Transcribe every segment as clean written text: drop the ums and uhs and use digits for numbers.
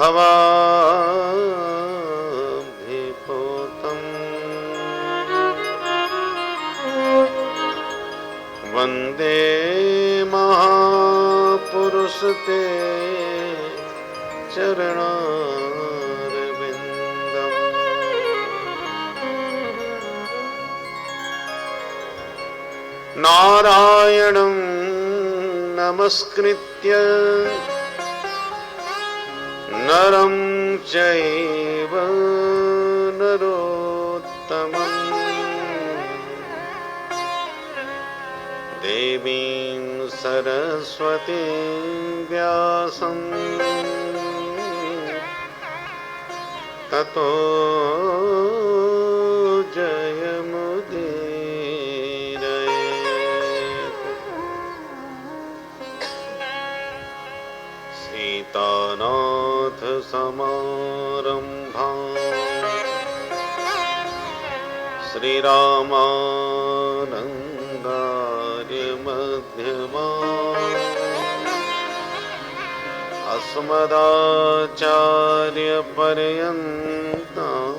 भवाभिपूतम् वन्दे महापुरुष ते चरणारविन्दम्। नारायणं नमस्कृत्य नरं चैव नरोत्तमम् देवीं सरस्वतीं व्यासं ततो जयमुदीरयेत्। सीतानाथ समारम्भां श्रीरामानन्दार्य मध्यमाम् अस्मदाचार्य पर्यन्तां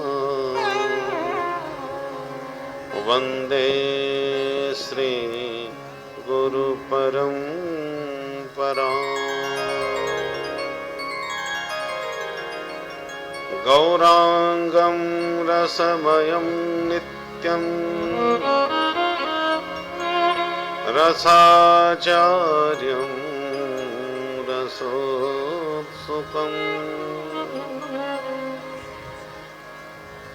वन्दे श्री गुरु परम्पराम्। गौरांगं रसमयं नित्यं रसाचार्यं रसोत्सुकम्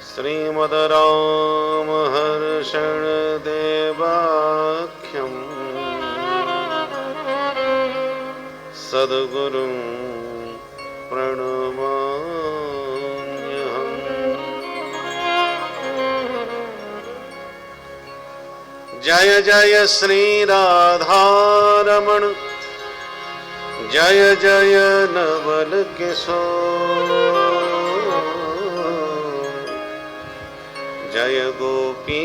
श्रीमद्रामहर्षण देवाख्यं सद्गुरुं प्रणमाम्यहम्। जय जय श्री राधारमण जय जय नवल किशोर जय गोपी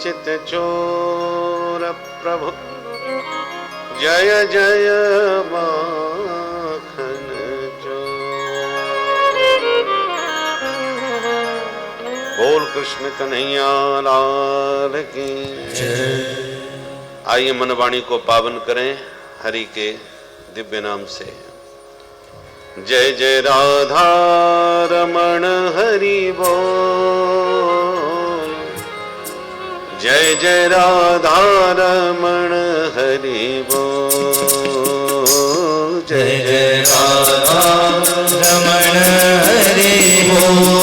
चित चोर प्रभु जय जय माखन चोर। बोल कृष्ण कन्हैया लाल की जय। आइए मनवाणी को पावन करें हरि के दिव्य नाम से। जय जय राधा रमण हरि बोल जय जय राधा रमण हरि बोल जय जय राधा रमण हरि बोल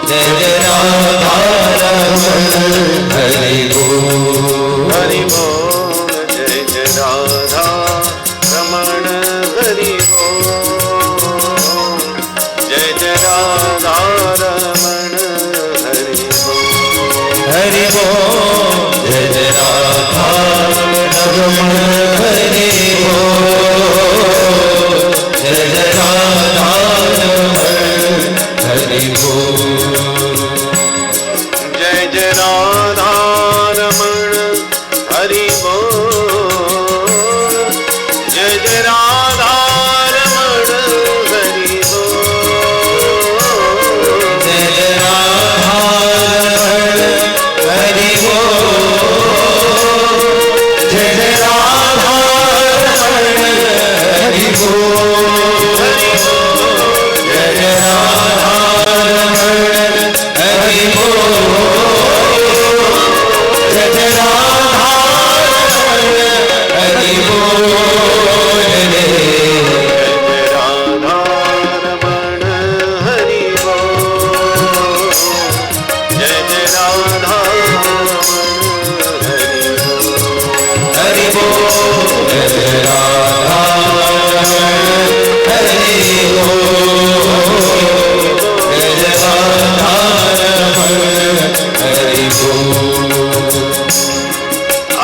जय जय राधा रमण हरि बोल हरि बोल जय जय राधा रमण हरि बोल जय जय राधा रमण हरि बोल हरि बोल जय जय राधा रमण हरि बोल जय जय राधा रमण हरि बोल जय जय राधा रमण हरि बोल जय जय राधा रमण हरि बोल जय जय राधा रमण हरि बोल जय जय राधा रमण हरि बोल जय जय राधा रमण हरि बोल जय जय राधा हरि बोल राधा रमण हरि बोल जय जय राधा रमण हरि बोल जय जय राधा रमण हरि बोल जय जय राधा रमण हरि बोल।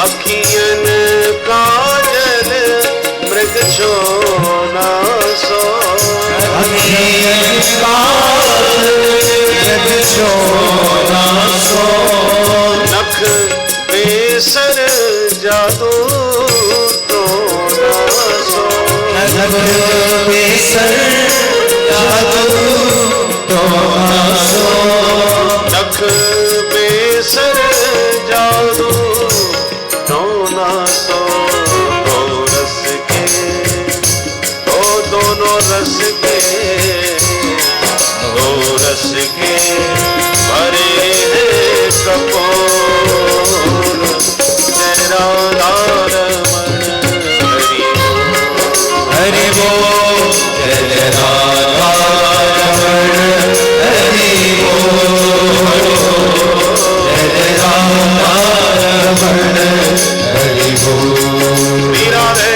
अखियन काजल मृग छोना सो अखियन काजल मृग छोना सो नख बेसर जादू तो ना सो नख बेसर लख बेसर जादू तो ना सो, दो रस के, ओ दोनों रस के, दो रस के भरे हैं कपोल। जय राधा रमण हरि बोल, जय राधा रमण हरि बोल, जय राधा रमण हरि बोल। राधे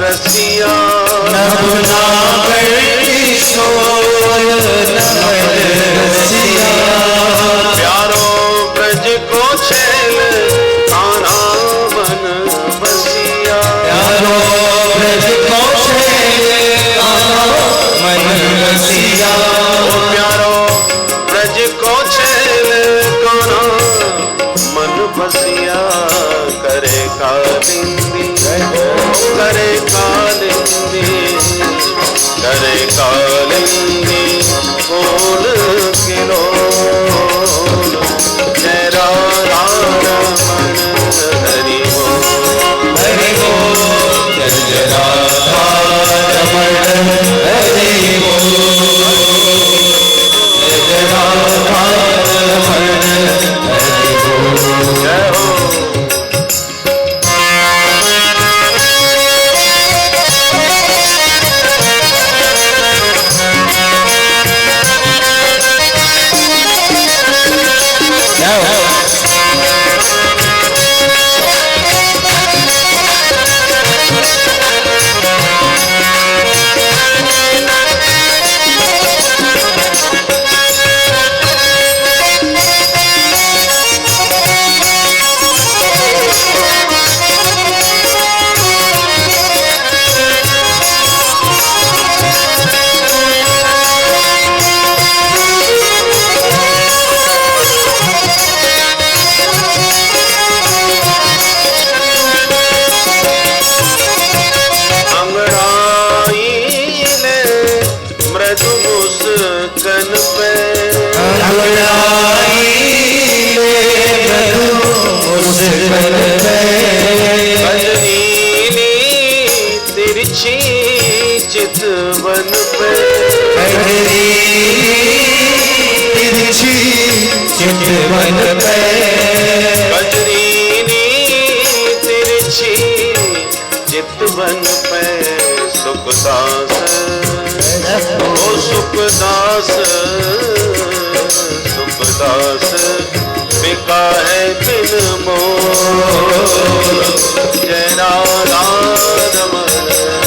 रसिया, नवनागर किशोर नवल रसिया, प्यारो ब्रज को छेल आना मन बसिया, प्यारो ब्रज को छेल आना मन बसिया, प्यारो ब्रज को छेल आना मन बसिया। करे कालिंदी, करे कालिंदी, करे कालिंदी बोल किलो। जय राधा रमण हरि बोल, हरि बोल, जय राधा रमण हरि बोल, जय राधा रमण हरि बोल। जय हो। चितवन पे तिरछी चितवन पे कजरीनी तिरछी चितवन पे सुखदास ओ सुखदास सुखदास बिका है बिन मोल। जय राधा रमण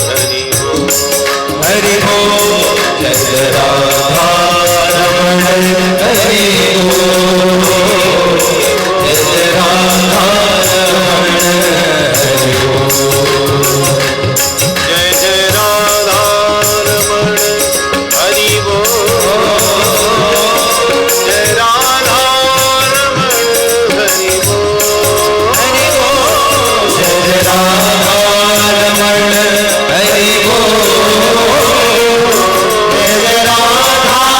हरि बोल, हरि बोल, जय राधा रमण हरि बोल, जय राधा रमण हरि बोल, जय जय राधा रमण हरि बोल, जय राधा रमण हरि बोल, हरि बोल, जय राधा रमण हरि बोल, जय राधा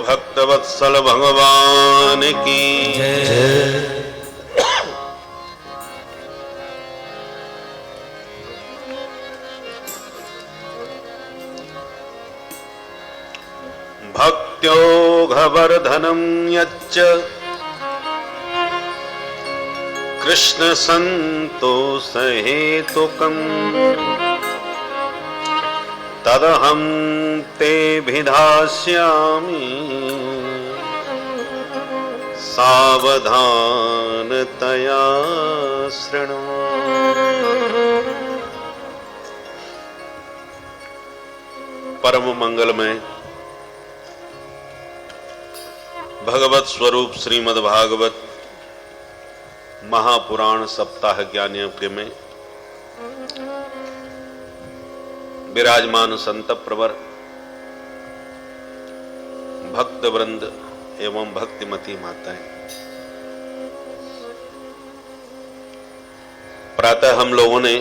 भक्तवत्सल भगवान की जय। भक्त्योघवर्धनं यच्च कृष्ण संतोषहेतुकम् तदहं तेऽभिधास्यामि सावधानतया शृणु। परम मंगलमय भगवत स्वरूप श्रीमद् भागवत महापुराण सप्ताह ज्ञान यज्ञ में विराजमान संत प्रवर भक्त वृंद एवं भक्तिमती माताएं, प्रातः हम लोगों ने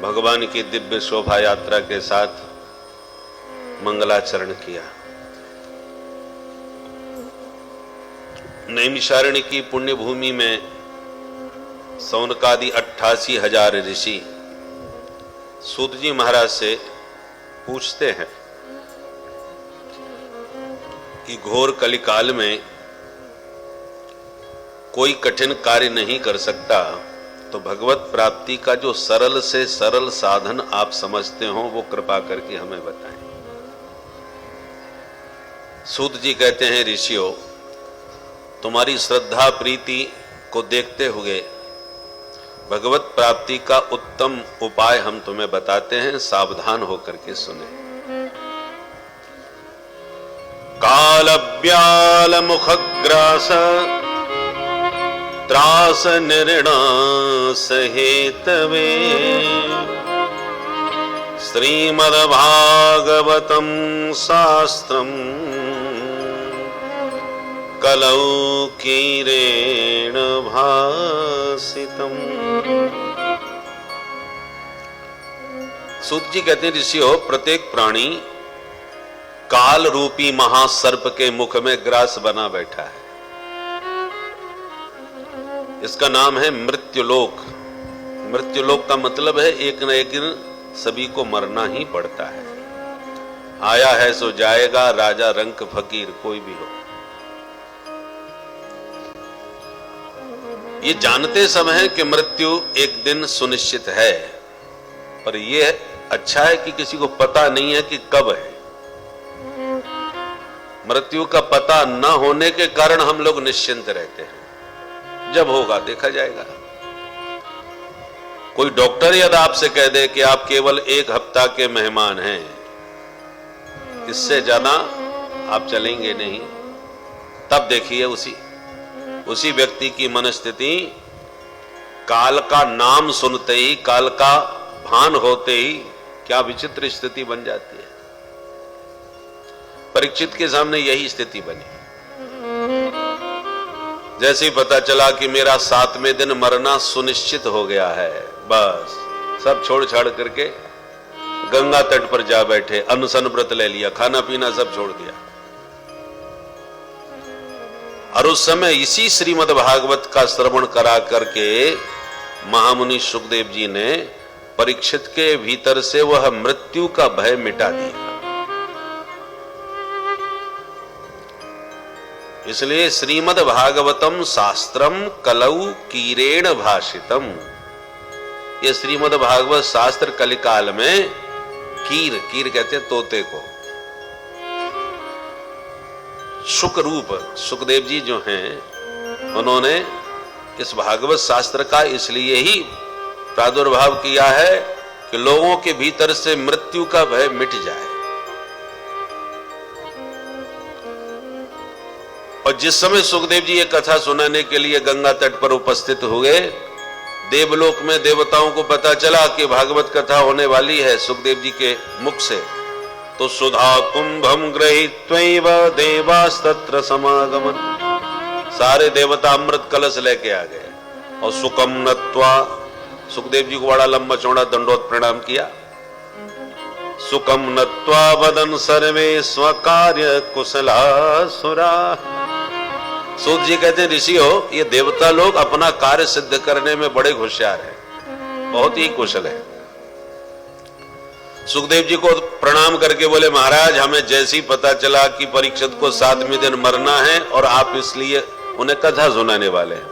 भगवान की दिव्य शोभा यात्रा के साथ मंगलाचरण किया। नैमिषारण्य की पुण्य भूमि में सौनकादि 88,000 ऋषि सूत जी महाराज से पूछते हैं कि घोर कलिकाल में कोई कठिन कार्य नहीं कर सकता, तो भगवत प्राप्ति का जो सरल से सरल साधन आप समझते हो वो कृपा करके हमें बताएं। सूत जी कहते हैं, ऋषियों, तुम्हारी श्रद्धा प्रीति को देखते हुए भगवत प्राप्ति का उत्तम उपाय हम तुम्हें बताते हैं, सावधान होकर के सुने। कालव्याल मुखग्रास त्रास निर्णास हेतवे श्रीमद्भागवतं शास्त्रम् कलौ कीरेण भासितम्। सूत जी कहते हैं, ऋषियों, प्रत्येक प्राणी काल रूपी महासर्प के मुख में ग्रास बना बैठा है। इसका नाम है मृत्युलोक। मृत्युलोक का मतलब है एक न एक दिन सभी को मरना ही पड़ता है। आया है सो जाएगा, राजा रंक फकीर कोई भी हो। ये जानते सब हैं कि मृत्यु एक दिन सुनिश्चित है, पर यह अच्छा है कि किसी को पता नहीं है कि कब है। मृत्यु का पता न होने के कारण हम लोग निश्चिंत रहते हैं, जब होगा देखा जाएगा। कोई डॉक्टर यदि आपसे कह दे कि आप केवल 1 हफ्ता के मेहमान हैं, इससे ज्यादा आप चलेंगे नहीं, तब देखिए उसी व्यक्ति की मनस्थिति काल का नाम सुनते ही, काल का भान होते ही क्या विचित्र स्थिति बन जाती है। परीक्षित के सामने यही स्थिति बनी। जैसे ही पता चला कि मेरा 7वें दिन मरना सुनिश्चित हो गया है, बस सब छोड़ छाड़ करके गंगा तट पर जा बैठे, अनशन व्रत ले लिया, खाना पीना सब छोड़ दिया। और उस समय इसी श्रीमद् भागवत का श्रवण करा करके महामुनि सुखदेव जी ने परीक्षित के भीतर से वह मृत्यु का भय मिटा दिया। इसलिए श्रीमद् भागवतम शास्त्रम कलौ कीरेण भाषितम। ये श्रीमद् भागवत शास्त्र कलिकाल में कीर कहते हैं तोते को, शुक रूप सुखदेव जी जो हैं, उन्होंने इस भागवत शास्त्र का इसलिए ही प्रादुर्भाव किया है कि लोगों के भीतर से मृत्यु का भय मिट जाए। और जिस समय सुखदेव जी ये कथा सुनाने के लिए गंगा तट पर उपस्थित हुए, देवलोक में देवताओं को पता चला कि भागवत कथा होने वाली है सुखदेव जी के मुख से, तो सुधा कुंभम गृहीत्वैव देवास्तत्र समागमन। सारे देवता अमृत कलश लेके आ गए और सुकम नत्वा, सुखदेव जी को बड़ा लंबा चौड़ा दंडोत प्रणाम किया सुखम नत्वा वदन सर्वे स्वकार्य कुशलासुरा। सूत जी कहते हैं, ऋषि हो, ये देवता लोग अपना कार्य सिद्ध करने में बड़े होशियार हैं, बहुत ही कुशल है। सुखदेव जी को प्रणाम करके बोले, महाराज हमें जैसे ही पता चला कि परीक्षित को 7वें दिन मरना है और आप इसलिए उन्हें कथा सुनाने वाले हैं,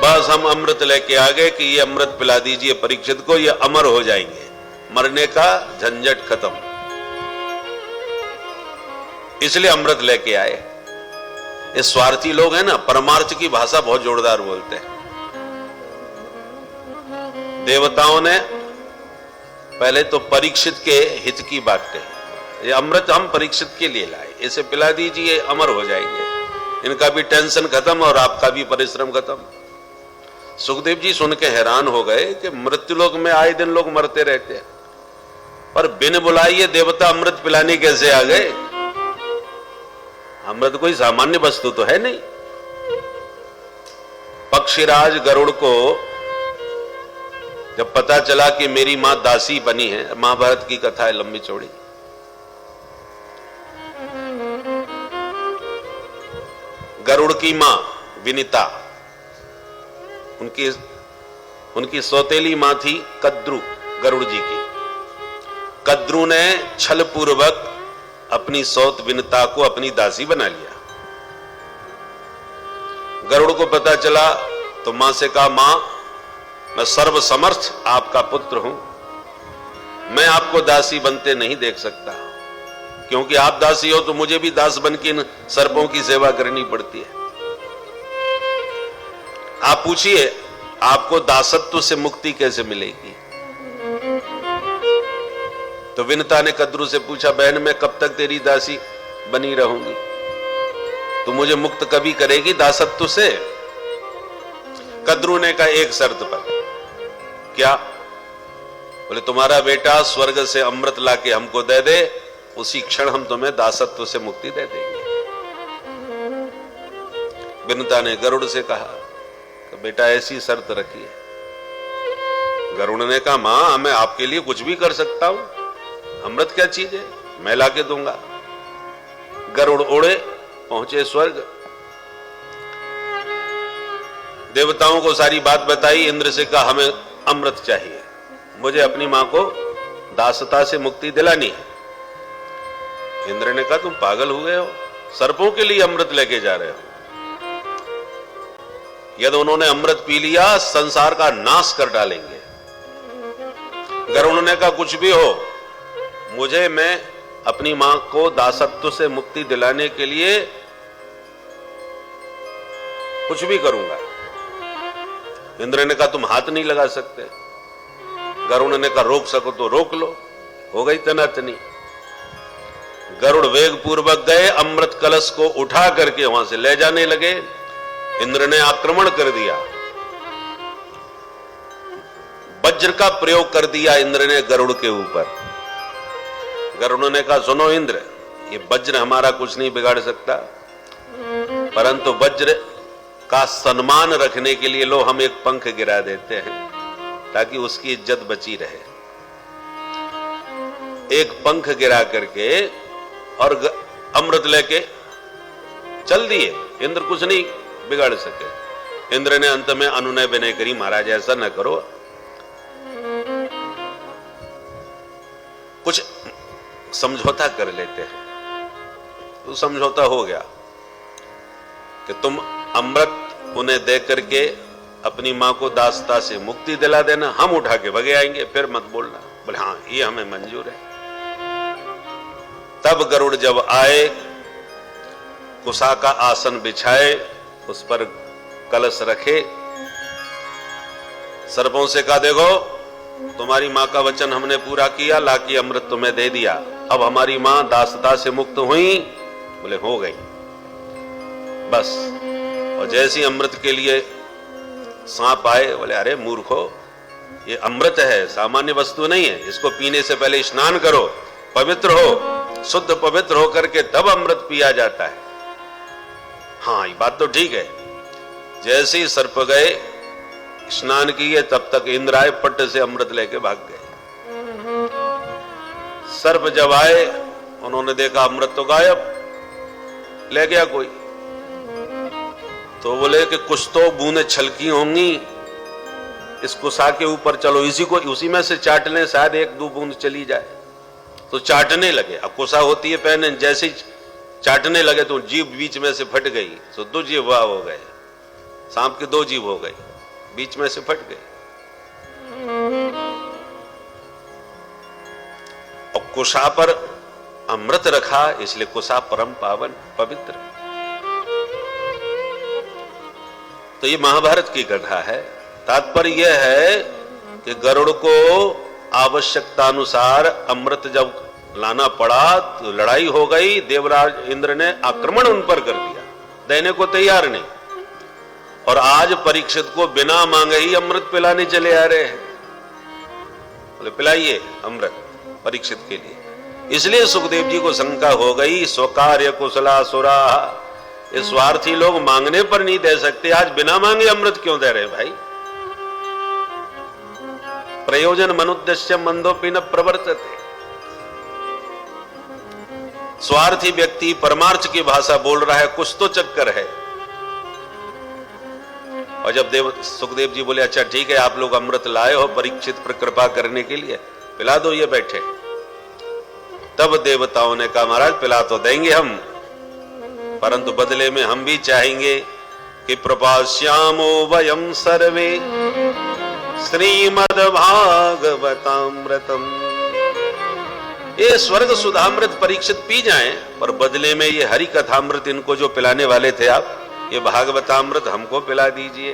बस हम अमृत लेके आ गए कि ये अमृत पिला दीजिए परीक्षित को, ये अमर हो जाएंगे, मरने का झंझट खत्म, इसलिए अमृत लेके आए। ये स्वार्थी लोग हैं ना, परमार्थ की भाषा बहुत जोरदार बोलते हैं। देवताओं ने पहले तो परीक्षित के हित की बात कही, ये अमृत हम परीक्षित के लिए लाए, इसे पिला दीजिए, अमर हो जाएंगे, इनका भी टेंशन खत्म और आपका भी परिश्रम खत्म। सुखदेव जी सुन के हैरान हो गए कि मृत्युलोक में आए दिन लोग मरते रहते हैं, पर बिन बुलाए ये देवता अमृत पिलाने कैसे आ गए? अमृत कोई सामान्य वस्तु तो है नहीं। पक्षीराज गरुड़ को जब पता चला कि मेरी मां दासी बनी है, महाभारत की कथा है लंबी चौड़ी, गरुड़ की मां विनीता, उनकी सौतेली मां थी कद्रु, गरुड़ जी की। कद्रु ने छल पूर्वक अपनी सौत विनीता को अपनी दासी बना लिया। गरुड़ को पता चला तो मां से कहा, मां मैं सर्वसमर्थ आपका पुत्र हूं, मैं आपको दासी बनते नहीं देख सकता, क्योंकि आप दासी हो तो मुझे भी दास बन के इन सर्पों की सेवा करनी पड़ती है। आप पूछिए आपको दासत्व से मुक्ति कैसे मिलेगी? तो विनीता ने कद्रु से पूछा, बहन मैं कब तक तेरी दासी बनी रहूंगी, तू मुझे मुक्त कभी करेगी दासत्व से? कद्रु ने कहा, एक शर्त पर। क्या? बोले तुम्हारा बेटा स्वर्ग से अमृत लाके हमको दे दे, उसी क्षण हम तुम्हें दासत्व से मुक्ति दे देंगे। विनीता ने गरुड़ से कहा कि बेटा ऐसी शर्त रखी है। गरुड़ ने कहा, मां मैं आपके लिए कुछ भी कर सकता हूं, अमृत क्या चीज है, मैं लाके दूंगा। गरुड़ उड़े, पहुंचे स्वर्ग, देवताओं को सारी बात बताई। इंद्र से कहा हमें अमृत चाहिए, मुझे अपनी मां को दासता से मुक्ति दिलानी है। इंद्र ने कहा तुम पागल हुए हो, सर्पों के लिए अमृत लेके जा रहे हो? यदि उन्होंने अमृत पी लिया संसार का नाश कर डालेंगे। गरुड़ ने कहा कुछ भी हो, मुझे मैं अपनी मां को दासत्व से मुक्ति दिलाने के लिए कुछ भी करूंगा। इंद्र ने कहा तुम हाथ नहीं लगा सकते। गरुड़ ने कहा रोक सको तो रोक लो। हो गई तनातनी। गरुड़ वेग पूर्वक गए, अमृत कलश को उठा करके वहां से ले जाने लगे। इंद्र ने आक्रमण कर दिया, वज्र का प्रयोग कर दिया इंद्र ने गरुड़ के ऊपर। गरुड़ ने कहा सुनो इंद्र, ये वज्र हमारा कुछ नहीं बिगाड़ सकता, परंतु वज्र का सम्मान रखने के लिए लो हम एक पंख गिरा देते हैं ताकि उसकी इज्जत बची रहे। एक पंख गिरा करके और अमृत लेके चल दिए। इंद्र कुछ नहीं बिगाड़ सके। इंद्र ने अंत में अनुनय विनय करी, महाराज ऐसा न करो, कुछ समझौता कर लेते हैं। तो समझौता हो गया कि तुम अमृत उन्हें दे करके अपनी मां को दासता से मुक्ति दिला देना, हम उठा के भगे आएंगे, फिर मत बोलना। बोले हाँ ये हमें मंजूर है। तब गरुड़ जब आए, कुशा का आसन बिछाए, उस पर कलश रखे, सर्पों से कहा देखो तुम्हारी मां का वचन हमने पूरा किया, लाकी अमृत तुम्हें दे दिया, अब हमारी मां दासता से मुक्त हुई। बोले हो गई बस। और जैसे ही अमृत के लिए सांप आए, बोले अरे मूर्खो, ये अमृत है, सामान्य वस्तु नहीं है, इसको पीने से पहले स्नान करो, पवित्र हो, शुद्ध पवित्र होकर के तब अमृत पिया जाता है। हाँ ये बात तो ठीक है। जैसे ही सर्प गए स्नान किए, तब तक इंद्र आए, पट्ट से अमृत लेके भाग गए। सर्प जब आए, उन्होंने देखा अमृत तो गायब, ले गया कोई। तो बोले कि कुछ तो बूंदें छलकी होंगी इस कुसा के ऊपर, चलो इसी को उसी में से चाट लें, शायद एक दो बूंद चली जाए। तो चाटने लगे। अब कुसा होती है पहने, जैसे ही चाटने लगे तो जीभ बीच में से फट गई, तो दो जीभ हो गए, सांप के दो जीभ हो गई, बीच में से फट गए। और कुसा पर अमृत रखा, इसलिए कुसा परम पावन पवित्र। तो ये महाभारत की कथा है। तात्पर्य यह है कि गरुड़ को आवश्यकतानुसार अमृत जब लाना पड़ा तो लड़ाई हो गई, देवराज इंद्र ने आक्रमण उन पर कर दिया, देने को तैयार नहीं। और आज परीक्षित को बिना मांगे ही अमृत पिलाने चले आ रहे हैं। बोले पिलाइए अमृत परीक्षित के लिए। इसलिए सुखदेव जी को शंका हो गई, स्वकार्य कुशला सुरा, ये स्वार्थी लोग मांगने पर नहीं दे सकते, आज बिना मांगे अमृत क्यों दे रहे भाई? प्रयोजन मनुद्देश्य मंदोपि न प्रवर्तते। स्वार्थी व्यक्ति परमार्थ की भाषा बोल रहा है, कुछ तो चक्कर है। और जब सुखदेव जी बोले अच्छा ठीक है, आप लोग अमृत लाए हो परीक्षित पर कृपा करने के लिए, पिला दो, ये बैठे। तब देवताओं ने कहा महाराज पिला तो देंगे हम, परंतु बदले में हम भी चाहेंगे कि प्रपास्यामो वयम सर्वे श्रीमद् भागवतामृतम, ये स्वर्ग सुधामृत परीक्षित पी जाएं, पर बदले में ये हरि कथामृत इनको जो पिलाने वाले थे आप, ये भागवतामृत हमको पिला दीजिए।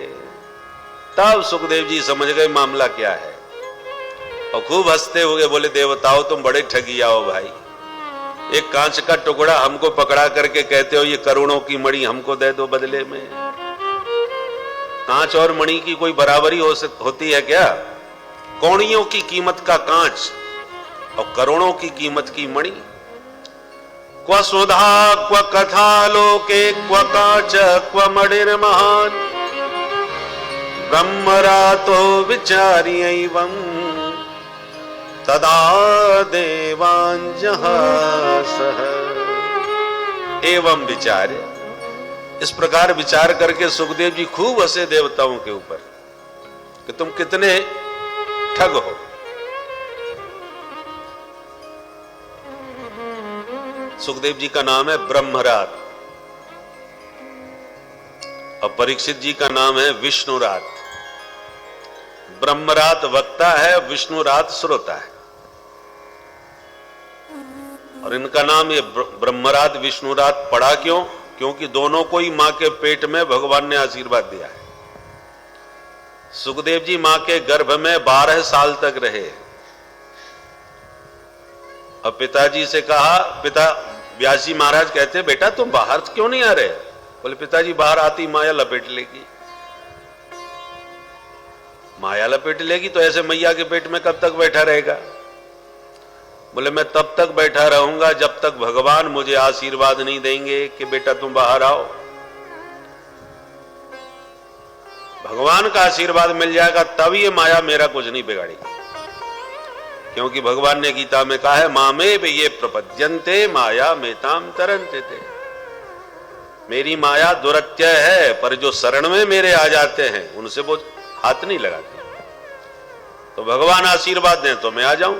तब सुखदेव जी समझ गए मामला क्या है, और खूब हंसते हुए बोले देवताओं तुम बड़े ठगिया हो भाई, एक कांच का टुकड़ा हमको पकड़ा करके कहते हो ये करोड़ों की मणि हमको दे दो बदले में। कांच और मणि की कोई बराबरी होती है क्या? कौड़ियों की कीमत का कांच और करोड़ों की कीमत की मणि। क्व सुधा क्व कथा लोके क्व कांच क्व मणिर्महान, ब्रह्मरातो विचार्यैवं तदा देवान् जहासः। एवं विचार्य, इस प्रकार विचार करके सुखदेव जी खूब हंसे देवताओं के ऊपर कि तुम कितने ठग हो। सुखदेव जी का नाम है ब्रह्मरात और परीक्षित जी का नाम है विष्णुरात। ब्रह्मरात वक्ता है, विष्णुरात श्रोता है। और इनका नाम ये ब्रह्मरात विष्णुरात पड़ा क्यों? क्योंकि दोनों को ही मां के पेट में भगवान ने आशीर्वाद दिया है। सुखदेव जी मां के गर्भ में 12 साल तक रहे और पिताजी से कहा, पिता व्यासी महाराज कहते बेटा तुम बाहर क्यों नहीं आ रहे? बोले पिताजी बाहर आती माया लपेट लेगी। माया लपेट लेगी तो ऐसे मैया के पेट में कब तक बैठा रहेगा? बोले मैं तब तक बैठा रहूंगा जब तक भगवान मुझे आशीर्वाद नहीं देंगे कि बेटा तुम बाहर आओ। भगवान का आशीर्वाद मिल जाएगा तब ये माया मेरा कुछ नहीं बिगाड़ेगी। क्योंकि भगवान ने गीता में कहा है मामे वे ये प्रपद्यन्ते माया मेताम तरन्ते थे। मेरी माया दुरत्यय है, पर जो शरण में मेरे आ जाते हैं उनसे वो हाथ नहीं लगाते। तो भगवान आशीर्वाद दें तो मैं आ जाऊं।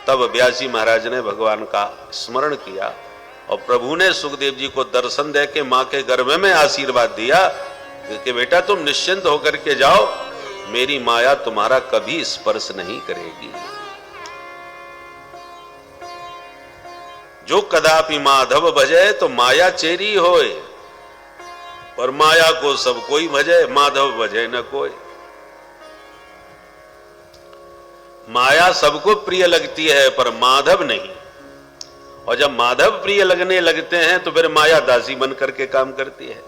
तब व्यासी महाराज ने भगवान का स्मरण किया और प्रभु ने सुखदेव जी को दर्शन दे के मां के गर्भ में आशीर्वाद दिया कि बेटा तुम निश्चिंत होकर के जाओ, मेरी माया तुम्हारा कभी स्पर्श नहीं करेगी। जो कदापि माधव भजे तो माया चेरी होए, पर माया को सब कोई भजे, माधव भजे न कोई। माया सबको प्रिय लगती है पर माधव नहीं। और जब माधव प्रिय लगने लगते हैं तो फिर माया दासी बन करके काम करती है।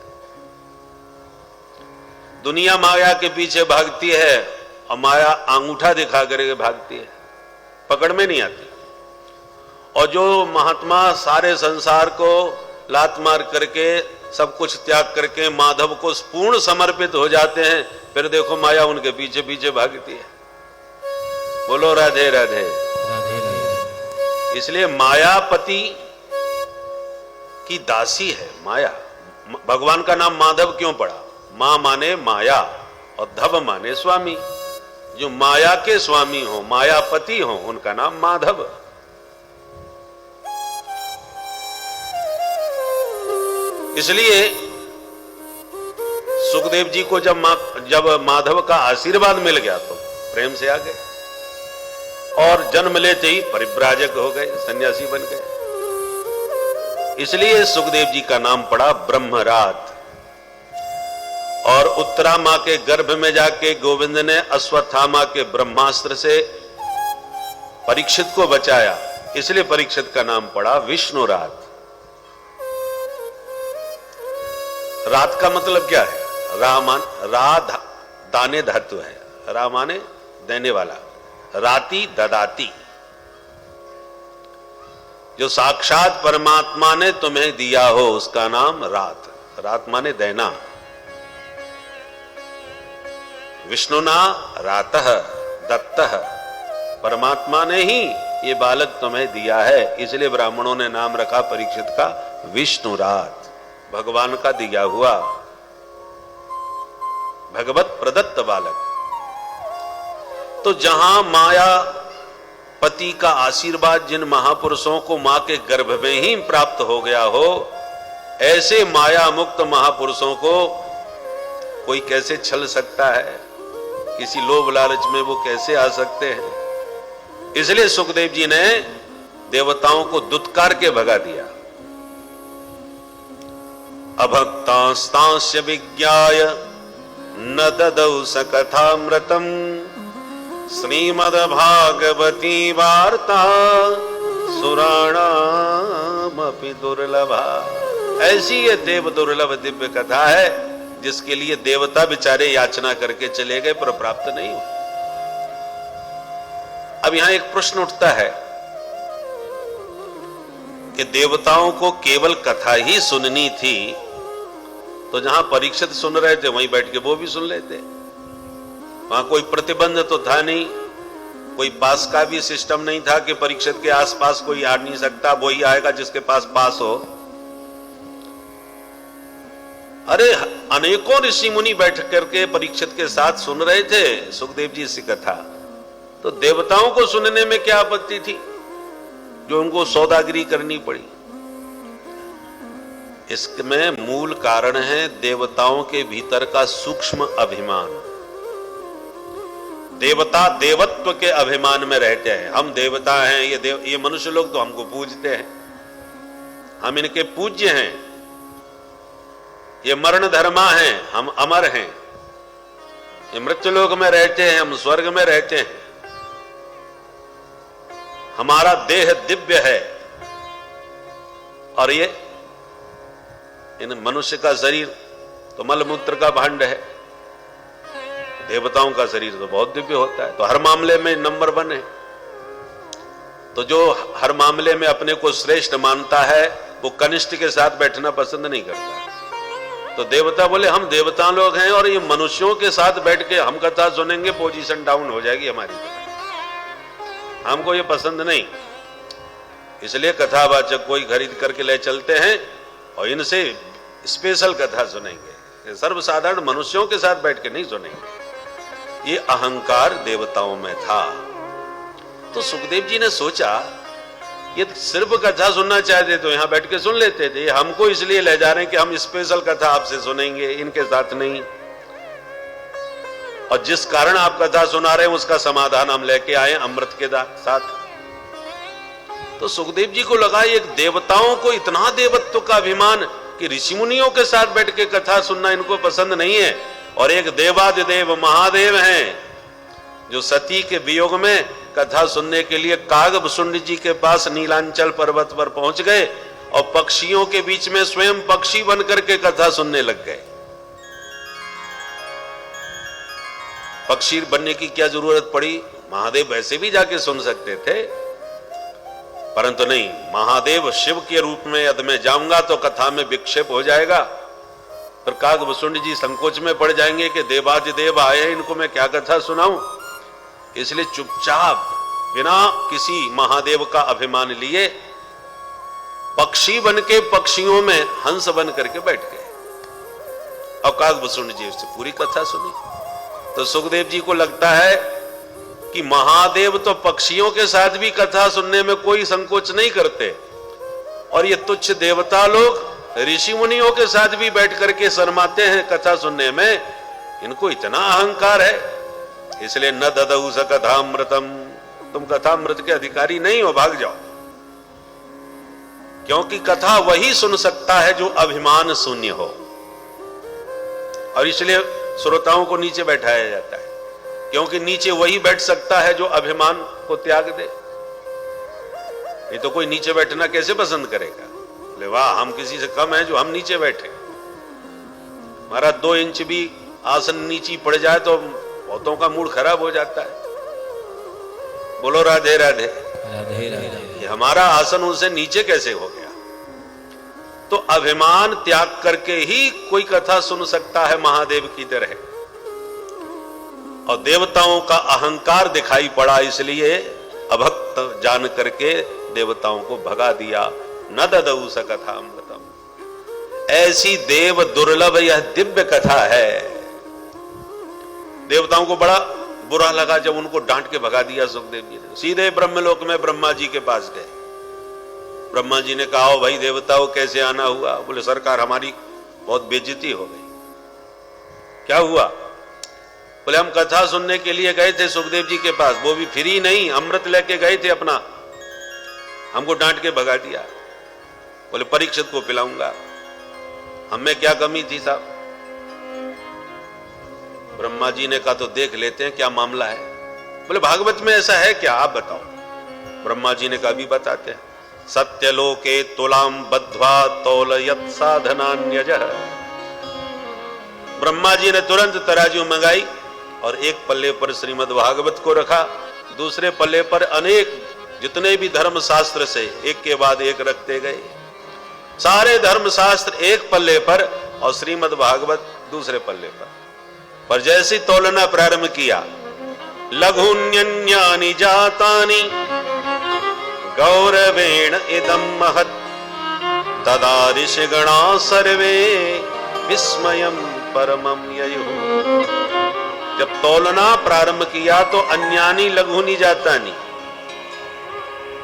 दुनिया माया के पीछे भागती है और माया अंगूठा दिखा करके भागती है, पकड़ में नहीं आती। और जो महात्मा सारे संसार को लात मार करके सब कुछ त्याग करके माधव को पूर्ण समर्पित हो जाते हैं, फिर देखो माया उनके पीछे पीछे भागती है। बोलो राधे राधे। राधे राधे। इसलिए मायापति की दासी है माया। भगवान का नाम माधव क्यों पड़ा? मां माने माया और धव माने स्वामी। जो माया के स्वामी हो, मायापति हो, उनका नाम माधव। इसलिए सुखदेव जी को जब माधव का आशीर्वाद मिल गया तो प्रेम से आ गए और जन्म लेते ही परिव्राजक हो गए, सन्यासी बन गए। इसलिए सुखदेव जी का नाम पड़ा ब्रह्मराज। और उत्तरा मां के गर्भ में जाके गोविंद ने अश्वत्थामा के ब्रह्मास्त्र से परीक्षित को बचाया, इसलिए परीक्षित का नाम पड़ा विष्णुराज। रात का मतलब क्या है? दाने धातु है, रा माने देने वाला, राती ददाती। जो साक्षात परमात्मा ने तुम्हें दिया हो उसका नाम रात। रात माने देना। विष्णुना रातः दत्तः, परमात्मा ने ही ये बालक तुम्हें दिया है, इसलिए ब्राह्मणों ने नाम रखा परीक्षित का विष्णुराज, भगवान का दिया हुआ, भगवत प्रदत्त बालक। तो जहां माया पति का आशीर्वाद जिन महापुरुषों को मां के गर्भ में ही प्राप्त हो गया हो, ऐसे माया मुक्त महापुरुषों को कोई कैसे छल सकता है? किसी लोभ लालच में वो कैसे आ सकते हैं? इसलिए सुखदेव जी ने देवताओं को दुत्कार के भगा दिया। अभक्तांस्तांस्य विज्ञाय न ददौ सकथामृतम श्रीमद्भागवती वार्ता सुराणामपि दुर्लभा। ऐसी ये देव दुर्लभ दिव्य कथा है जिसके लिए देवता बेचारे याचना करके चले गए पर प्राप्त नहीं हुआ। अब यहां एक प्रश्न उठता है कि देवताओं को केवल कथा ही सुननी थी, तो जहां परीक्षित सुन रहे थे वहीं बैठ के वो भी सुन लेते। वहां कोई प्रतिबंध तो था नहीं, कोई पास का भी सिस्टम नहीं था कि परीक्षित के आसपास कोई आ नहीं सकता, वही आएगा जिसके पास पास हो। अरे अनेकों ऋषि मुनि बैठ करके परीक्षित के साथ सुन रहे थे सुखदेव जी की कथा, तो देवताओं को सुनने में क्या आपत्ति थी जो उनको सौदागिरी करनी पड़ी? इसमें मूल कारण है देवताओं के भीतर का सूक्ष्म अभिमान। देवता देवत्व के अभिमान में रहते हैं। हम देवता हैं, ये मनुष्य लोग तो हमको पूजते हैं, हम इनके पूज्य हैं, ये मरण धर्मा हैं, हम अमर हैं, ये मृत्युलोक में रहते हैं, हम स्वर्ग में रहते हैं, हमारा देह दिव्य है, और ये इन मनुष्य का शरीर तो मलमूत्र का भांड है। देवताओं का शरीर तो बहुत दिव्य होता है, तो हर मामले में नंबर 1 है। तो जो हर मामले में अपने को श्रेष्ठ मानता है वो कनिष्ठ के साथ बैठना पसंद नहीं करता। तो देवता बोले हम देवता लोग हैं और ये मनुष्यों के साथ बैठ के हम कथा सुनेंगे, पोजीशन डाउन हो जाएगी हमारी, हमको ये पसंद नहीं। इसलिए कथावाचक कोई खरीद करके ले चलते हैं और इनसे स्पेशल कथा सुनेंगे, सर्वसाधारण मनुष्यों के साथ बैठ के नहीं सुनेंगे। ये अहंकार देवताओं में था। तो सुखदेव जी ने सोचा ये सिर्फ कथा सुनना चाहते तो यहां बैठ के सुन लेते थे, हमको इसलिए ले जा रहे हैं कि हम स्पेशल कथा आपसे सुनेंगे, इनके साथ नहीं। और जिस कारण आप कथा सुना रहे हैं उसका समाधान हम लेके आए अमृत के साथ। तो सुखदेव जी को लगा एक देवताओं को इतना देवत्व का अभिमान कि ऋषि मुनियों के साथ बैठ के कथा सुनना इनको पसंद नहीं है, और एक देवादिदेव महादेव हैं जो सती के वियोग में कथा सुनने के लिए कागभुसुंड जी के पास नीलांचल पर्वत पर पहुंच गए और पक्षियों के बीच में स्वयं पक्षी बनकर के कथा सुनने लग गए। पक्षी बनने की क्या जरूरत पड़ी? महादेव वैसे भी जाके सुन सकते थे, परंतु नहीं, महादेव शिव के रूप में यदि मैं जाऊंगा तो कथा में विक्षेप हो जाएगा, फिर कागभुसुंड जी संकोच में पड़ जाएंगे कि देवादिदेव आए हैं, इनको मैं क्या कथा सुनाऊं। इसलिए चुपचाप बिना किसी महादेव का अभिमान लिए पक्षी बन के पक्षियों में हंस बन करके बैठ गए और काकभूषुंड जी से पूरी कथा सुनी। तो सुखदेव जी को लगता है कि महादेव तो पक्षियों के साथ भी कथा सुनने में कोई संकोच नहीं करते, और ये तुच्छ देवता लोग ऋषि मुनियों के साथ भी बैठ करके शर्माते हैं कथा सुनने में। इनको इतना अहंकार है, इसलिए न ददऊ स कथामृतम, तुम कथामृत के अधिकारी नहीं हो, भाग जाओ। क्योंकि कथा वही सुन सकता है जो अभिमान शून्य हो, और इसलिए श्रोताओं को नीचे बैठाया जाता है, क्योंकि नीचे वही बैठ सकता है जो अभिमान को त्याग दे। ये तो कोई नीचे बैठना कैसे पसंद करेगा? बोले वाह, हम किसी से कम हैं जो हम नीचे बैठे। हमारा 2 इंच भी आसन नीचे पड़ जाए तो बहुतों का मूड खराब हो जाता है। बोलो राधे राधे। राधे राधे। ये हमारा आसन उनसे नीचे कैसे हो गया? तो अभिमान त्याग करके ही कोई कथा सुन सकता है महादेव की तरह। और देवताओं का अहंकार दिखाई पड़ा, इसलिए अभक्त जान करके देवताओं को भगा दिया। न ददऊ स कथामृतम। ऐसी देव दुर्लभ यह दिव्य कथा है। देवताओं को बड़ा बुरा लगा जब उनको डांट के भगा दिया सुखदेव जी ने। सीधे ब्रह्मलोक में ब्रह्मा जी के पास गए। ब्रह्मा जी ने कहा, भाई देवताओं कैसे आना हुआ? बोले सरकार हमारी बहुत बेइज्जती हो गई। क्या हुआ? बोले हम कथा सुनने के लिए गए थे सुखदेव जी के पास, वो भी फ्री नहीं, अमृत लेके गए थे अपना, हमको डांट के भगा दिया। बोले परीक्षित को पिलाऊंगा। हमें क्या कमी थी साहब? ब्रह्मा जी ने कहा तो देख लेते हैं क्या मामला है। बोले भागवत में ऐसा है क्या, आप बताओ। ब्रह्मा जी ने कहा भी बताते हैं। सत्यलोके तुलाम बद्ध्वा तौलयत साधनान्यजः। ब्रह्मा जी ने तुरंत तराजू मंगाई और एक पल्ले पर श्रीमद् भागवत को रखा, दूसरे पल्ले पर अनेक जितने भी धर्म शास्त्र से एक के बाद एक रखते गए। सारे धर्म शास्त्र एक पल्ले पर और श्रीमद् भागवत दूसरे पल्ले पर जैसी तोलना प्रारंभ किया, लघुन्यन्यानि जातानि गौरवेण इदं महत् तदा ऋषिगणा सर्वे विस्मयं परमं ययुः। जब तोलना प्रारंभ किया तो अन्यानी लघुनी जातानी,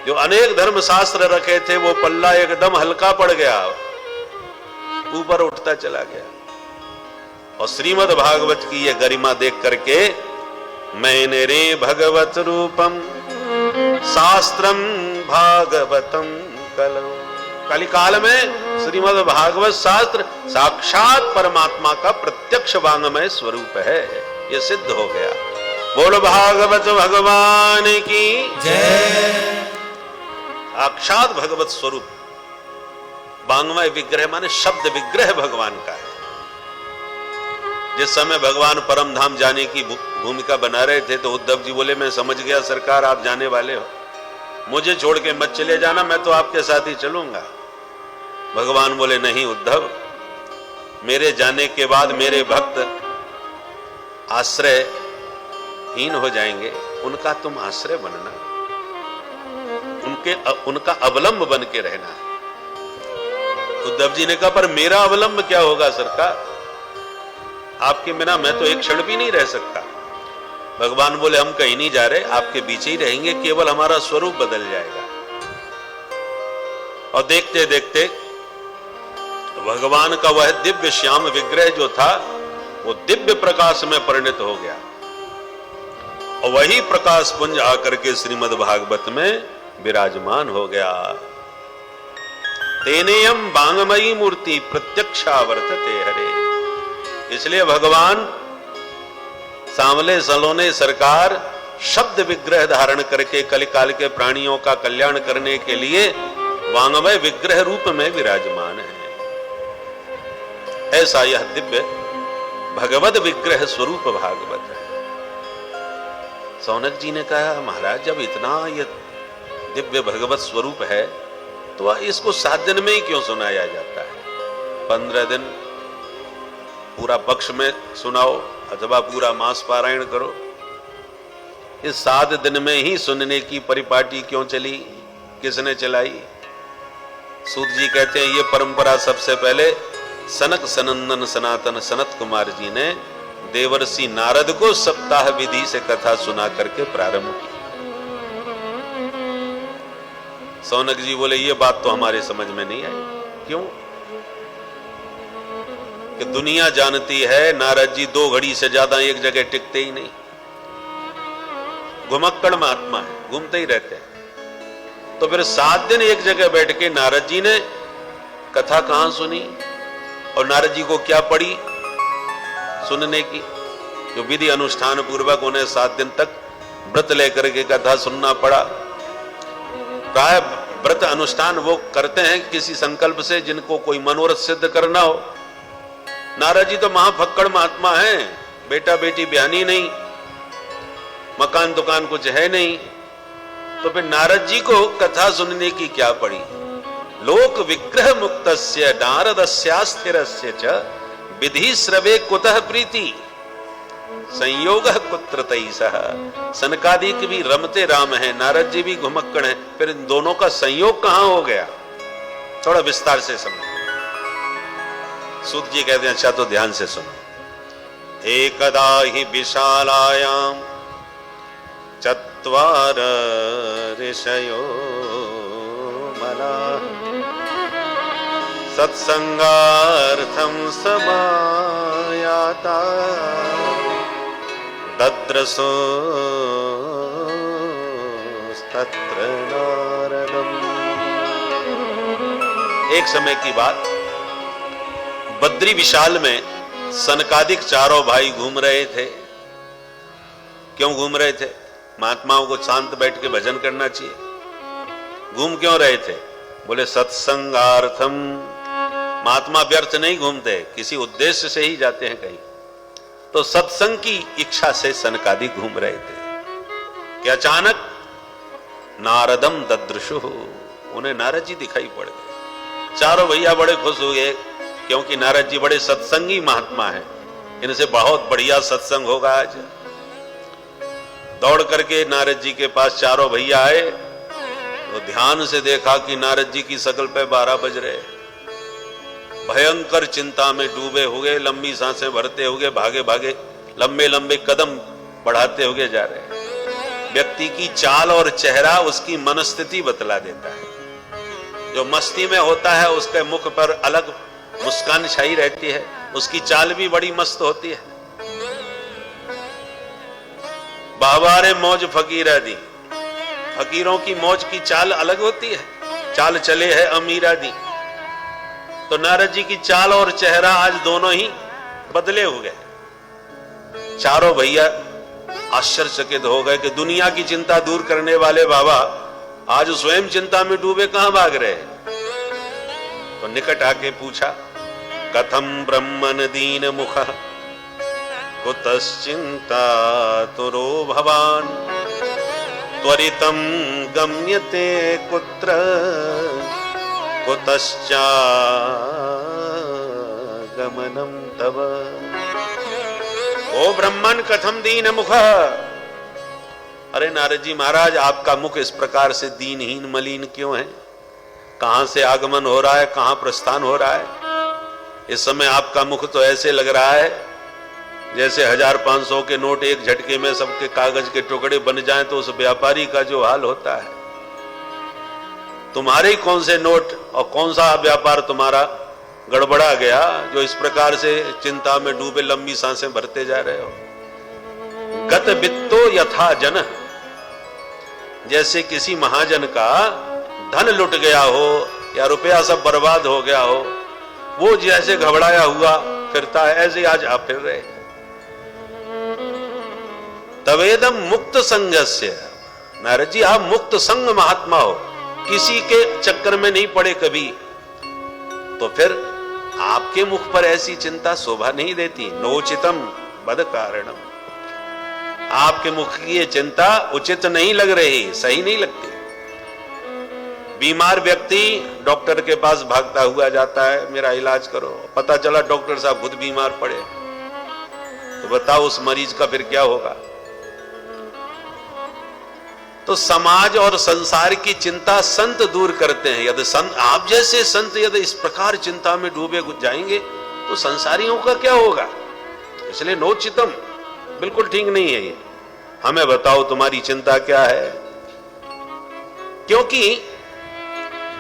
जो अनेक धर्म शास्त्र रखे थे वो पल्ला एकदम हल्का पड़ गया, ऊपर उठता चला गया। और श्रीमद् भागवत की ये गरिमा देख करके मैंने रे भगवत रूपम शास्त्रम भागवतम कलौ। कलिकाल में श्रीमद् भागवत शास्त्र साक्षात परमात्मा का प्रत्यक्ष वांगमय स्वरूप है, ये सिद्ध हो गया। बोल भागवत भगवान की जय। साक्षात भगवत स्वरूप, वांगमय विग्रह माने शब्द विग्रह भगवान का है। जिस समय भगवान परम धाम जाने की भूमिका बना रहे थे तो उद्धव जी बोले मैं समझ गया सरकार आप जाने वाले हो, मुझे छोड़ के मत चले जाना, मैं तो आपके साथ ही चलूंगा। भगवान बोले नहीं उद्धव, मेरे जाने के बाद मेरे भक्त आश्रयहीन हो जाएंगे, उनका तुम आश्रय बनना, उनका अवलंब बन के रहना। उद्धव जी ने कहा पर मेरा अवलंब क्या होगा सरकार, आपके बिना मैं तो एक क्षण भी नहीं रह सकता। भगवान बोले हम कहीं नहीं जा रहे, आपके बीच ही रहेंगे, केवल हमारा स्वरूप बदल जाएगा। और देखते देखते भगवान का वह दिव्य श्याम विग्रह जो था वो दिव्य प्रकाश में परिणत हो गया। और वही प्रकाश पुंज आकर के श्रीमद् भागवत में विराजमान हो गया। तेनेयम वांगमयी मूर्ति प्रत्यक्षावर्तते हरे। इसलिए भगवान सांवले सलोने सरकार शब्द विग्रह धारण करके कलिकाल के प्राणियों का कल्याण करने के लिए वांगमय विग्रह रूप में विराजमान है। ऐसा यह दिव्य भगवद विग्रह स्वरूप भागवत है। सौनक जी ने कहा महाराज जब इतना यह दिव्य भगवत स्वरूप है तो इसको 7 दिन में ही क्यों सुनाया जाता है? 15 दिन पूरा पक्ष में सुनाओ अथवा पूरा मास पारायण करो। इस 7 दिन में ही सुनने की परिपाटी क्यों चली, किसने चलाई? सूत जी कहते हैं ये परंपरा सबसे पहले सनक सनंदन सनातन सनत कुमार जी ने देवर्षि नारद को सप्ताह विधि से कथा सुना करके प्रारंभ की। सौनक जी बोले ये बात तो हमारे समझ में नहीं आई। क्यों? कि दुनिया जानती है नारद जी 2 घड़ी से ज्यादा एक जगह टिकते ही नहीं, घुमक्कड़ महात्मा है, घूमते ही रहते हैं। तो फिर 7 दिन एक जगह बैठ के नारद जी ने कथा कहां सुनी और नारद जी को क्या पड़ी सुनने की? जो विधि अनुष्ठान पूर्वक उन्हें 7 दिन तक व्रत लेकर के कथा सुनना पड़ा। प्राय व्रत अनुष्ठान वो करते हैं किसी संकल्प से जिनको कोई मनोरथ सिद्ध करना हो। नारद जी तो महाफक्कड़ महात्मा हैं, बेटा बेटी ब्यानी नहीं, मकान दुकान कुछ है नहीं, तो फिर नारद जी को कथा सुनने की क्या पड़ी? लोक विग्रह मुक्तस्य नारदस्यास्थिरस्य च विधि श्रवे कुतः प्रीति संयोगः कुत्र तैसः। सनकादिक भी रमते राम है, नारद जी भी घुमक्कड़ हैं, फिर इन दोनों का संयोग कहां हो गया? थोड़ा विस्तार से समझो। सूत जी कहते हैं अच्छा तो ध्यान से सुनो। एकदा ही विशालायाम चत्वार ऋषयो मलाः सत्संगार्थं समायाता दद्रसोस्तत्र नारदम्। एक समय की बात, बद्री विशाल में सनकादिक चारों भाई घूम रहे थे। क्यों घूम रहे थे? महात्माओं को शांत बैठ के भजन करना चाहिए। घूम क्यों रहे थे? बोले सत्संगार्थम। महात्मा व्यर्थ नहीं घूमते, किसी उद्देश्य से ही जाते हैं कहीं। तो सत्संग की इच्छा से सनकादि घूम रहे थे कि अचानक नारदम ददृशु, उन्हें नारद जी दिखाई पड़ गए। चारों भैया बड़े खुश हो गए क्योंकि नारद जी बड़े सत्संगी महात्मा हैं, इनसे बहुत बढ़िया सत्संग होगा आज। दौड़ करके नारद जी के पास चारों भैया आए तो ध्यान से देखा कि नारद जी की शकल पे 12 बज रहे। भयंकर चिंता में डूबे हुए, लंबी सांसें भरते हुए, भागे भागे लंबे लंबे कदम बढ़ाते हुए जा रहे। व्यक्ति की चाल और चेहरा उसकी मनस्थिति बतला देता है। जो मस्ती में होता है उसके मुख पर अलग मुस्कान छाई रहती है, उसकी चाल भी बड़ी मस्त होती है। बाबारे मौज फकीरा दी, फकीरों की मौज की चाल अलग होती है, चाल चले है अमीरा दी। तो नारद जी की चाल और चेहरा आज दोनों ही बदले हो गए। चारों भैया आश्चर्यचकित हो गए कि दुनिया की चिंता दूर करने वाले बाबा आज स्वयं चिंता में डूबे कहां भाग रहे हैं। तो निकट आके पूछा, कथम ब्रह्मन दीन मुख कुतश्चिंता तुरो भवान त्वरितम गम्यते कुत्र कुतश्चा गमनम तव। ओ ब्रह्मन कथम दीन मुख। अरे नारद जी महाराज, आपका मुख इस प्रकार से दीनहीन मलिन क्यों है? कहां से आगमन हो रहा है, कहां प्रस्थान हो रहा है? इस समय आपका मुख तो ऐसे लग रहा है जैसे 1000-500 के नोट एक झटके में सबके कागज के टुकड़े बन जाएं तो उस व्यापारी का जो हाल होता है। तुम्हारे कौन से नोट और कौन सा व्यापार तुम्हारा गड़बड़ा गया जो इस प्रकार से चिंता में डूबे लंबी सांसें भरते जा रहे हो? गत वित्तो यथा जन, जैसे किसी महाजन का धन लुट गया हो या रुपया सब बर्बाद हो गया हो, वो जैसे घबराया हुआ फिरता है, ऐसे आज आप फिर रहे। तवेदम मुक्त संगस्य। नारद जी आप मुक्त संग महात्मा हो, किसी के चक्कर में नहीं पड़े कभी, तो फिर आपके मुख पर ऐसी चिंता शोभा नहीं देती। नोचितम बद कारणम, आपके मुख की ये चिंता उचित नहीं लग रही, सही नहीं लगती। बीमार व्यक्ति डॉक्टर के पास भागता हुआ जाता है, मेरा इलाज करो। पता चला डॉक्टर साहब खुद बीमार पड़े, तो बताओ उस मरीज का फिर क्या होगा? तो समाज और संसार की चिंता संत दूर करते हैं। यदि संत, आप जैसे संत यदि इस प्रकार चिंता में डूबे जाएंगे तो संसारियों का क्या होगा? इसलिए नोचितम बिल्कुल ठीक नहीं है ये। हमें बताओ तुम्हारी चिंता क्या है? क्योंकि